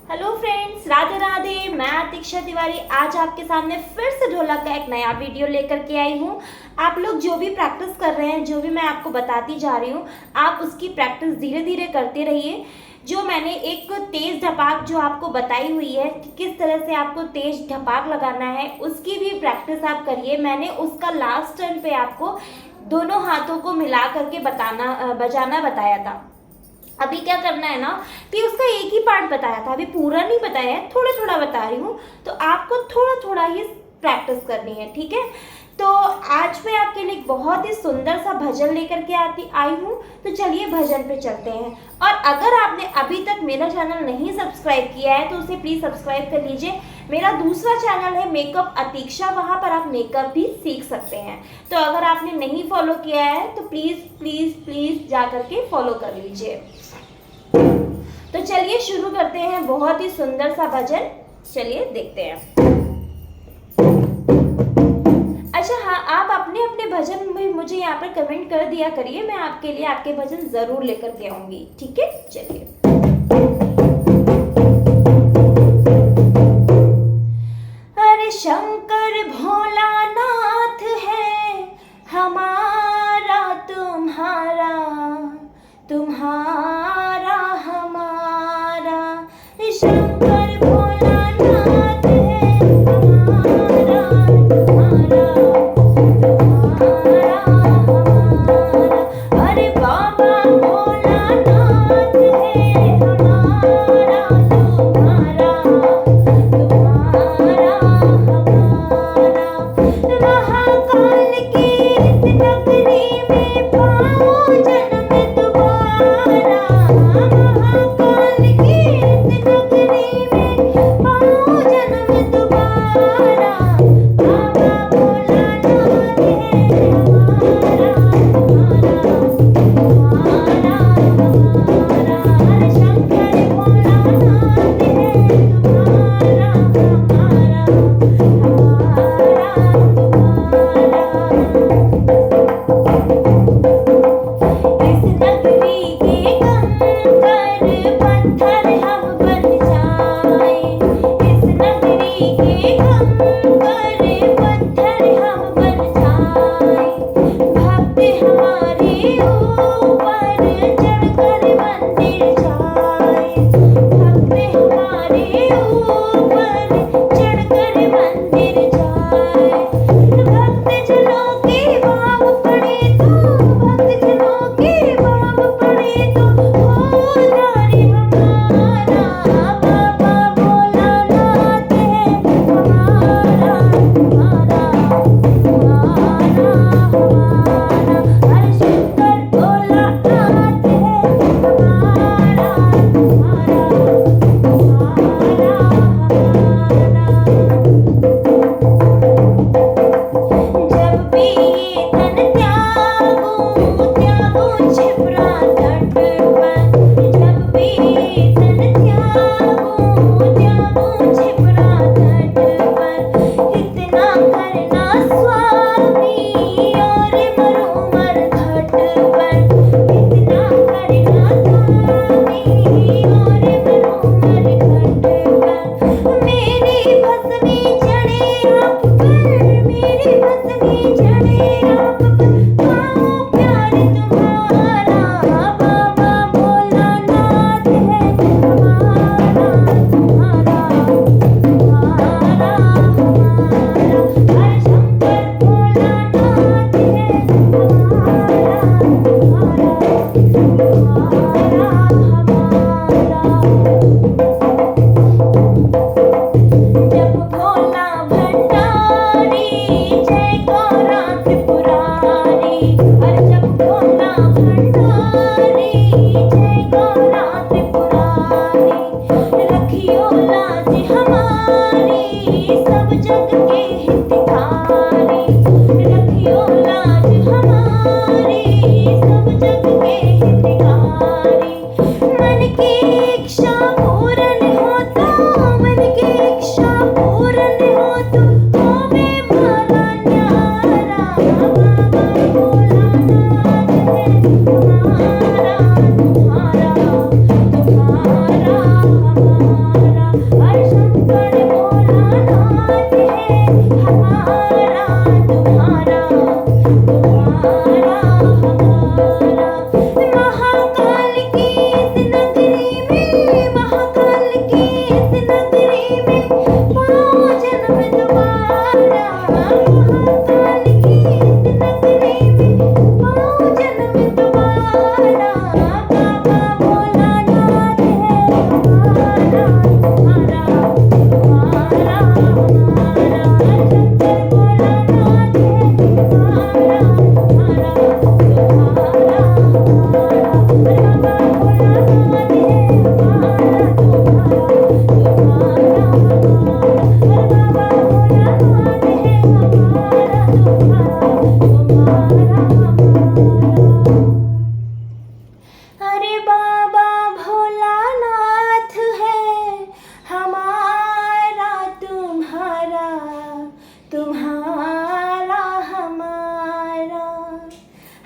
Hello friends, Radhe Radhe. मैं अतीक्षा तिवारी आज आपके सामने फिर से ढोलक का एक नया वीडियो लेकर के आई हूँ। आप लोग जो भी प्रैक्टिस कर रहे हैं, जो भी मैं आपको बताती जा रही हूँ, आप उसकी प्रैक्टिस धीरे धीरे करते रहिए। जो मैंने एक तेज ढपाक जो आपको बताई हुई है कि किस तरह से आपको तेज ढपाक लगाना है, उसकी भी प्रैक्टिस आप करिए। मैंने उसका लास्ट टर्न पे आपको दोनों हाथों को मिला करके बजाना बताया था। अभी क्या करना है ना कि उसका एक ही पार्ट बताया था, अभी पूरा नहीं बताया है, थोड़ा थोड़ा बता रही हूँ। तो आपको थोड़ा थोड़ा ही प्रैक्टिस करनी है, ठीक है। तो आज मैं आपके लिए बहुत ही सुंदर सा भजन लेकर के आई हूँ। तो चलिए भजन पे चलते हैं। और अगर आपने अभी तक मेरा चैनल नहीं सब्सक्राइब किया है तो उसे प्लीज़ सब्सक्राइब कर लीजिए। मेरा दूसरा चैनल है मेकअप अतीक्षा, वहाँ पर आप मेकअप भी सीख सकते हैं। तो अगर आपने नहीं फॉलो किया है तो प्लीज़ प्लीज़ प्लीज़ जा करके फॉलो कर लीजिए। तो चलिए शुरू करते हैं बहुत ही सुंदर सा भजन। चलिए देखते हैं। अच्छा हाँ, आप अपने अपने भजन में मुझे यहाँ पर कमेंट कर दिया करिए, मैं आपके लिए आपके भजन जरूर लेकर के आऊंगी, ठीक है। चलिए। अरे शंकर भोलानाथ है हमारा, तुम्हारा तुम्हारा हमारा। शंकर भोलानाथ है हमारा, तुम्हारा तुम्हारा हमारा। अरे बाबा भोलानाथ है हमारा, तुम्हारा तुम्हारा हमारा। महाकाल की इस नगरी में पाओ जन्म दोबारा। महाकाल की इस नगरी में पाओ जन्म दोबारा। बाबा भोलानाथ है हमारा, तुम्हारा तुम्हारा हमारा। शंकर भोलानाथ है तुम्हारा, हमारा इस नगरी के कंकर पत्थर हम बन जाए। इस नगरी के कंकर पत्थर हम बन जाए। भक्त हमारे ऊपर चढ़कर मंदिर जाए। भक्त हमारे ऊपर चढ़कर मंदिर जाए। भक्त जनों के भाव पड़े तो, भक्त जनों के भाव पड़े तो हो जाए हमारा। बाबा भोलानाथ है हमारा, तुम्हारा तुम्हारा हमारा। हर शंकर भोलानाथ है हमारा, तुम्हारा तुम्हारा हमारा। जब भी ये तन त्यागूं त्यागूं छिपरा तट पर। जब भी ये तन त्यागूं त्यागूं छिपरा तट पर। इतना करना स्वामी और मरूं मरघट पर। इतना करना स्वामी और मरूं मरघट पर। मेरी भस्मी चढ़े आप पर, मेरी भस्मी चढ़े आप पर। पाओ प्यार तुम्हारा। बाबा भोलानाथ है हमारा, तुम्हारा तुम्हारा हमारा। हर शंकर भोलानाथ है हमारा, तुम्हारा तुम्हारा हमारा। जब भोला भंडारी जय गौरा त्रिपुरारी। अरे जब भोला भंडारी जय गौरा त्रिपुरारी। रखियो लाज हमारी सब जग के हितकारी। रखियो लाज हमारी सब जग के हितकारी। मन की इच्छा पूर्ण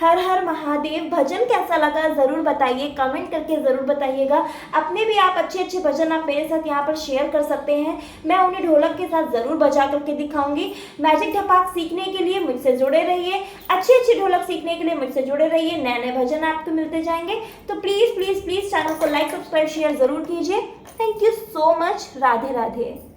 हर हर महादेव भजन कैसा लगा ज़रूर बताइए, कमेंट करके ज़रूर बताइएगा। अपने भी आप अच्छे अच्छे भजन आप मेरे साथ यहाँ पर शेयर कर सकते हैं, मैं उन्हें ढोलक के साथ ज़रूर बजा करके दिखाऊंगी। मैजिक ढपाक सीखने के लिए मुझसे जुड़े रहिए, अच्छी अच्छी ढोलक सीखने के लिए मुझसे जुड़े रहिए, नए नए भजन आपको मिलते जाएंगे। तो प्लीज़ प्लीज़ प्लीज़ चैनल को लाइक सब्सक्राइब शेयर ज़रूर कीजिए। Thank you so much. Radhe Radhe.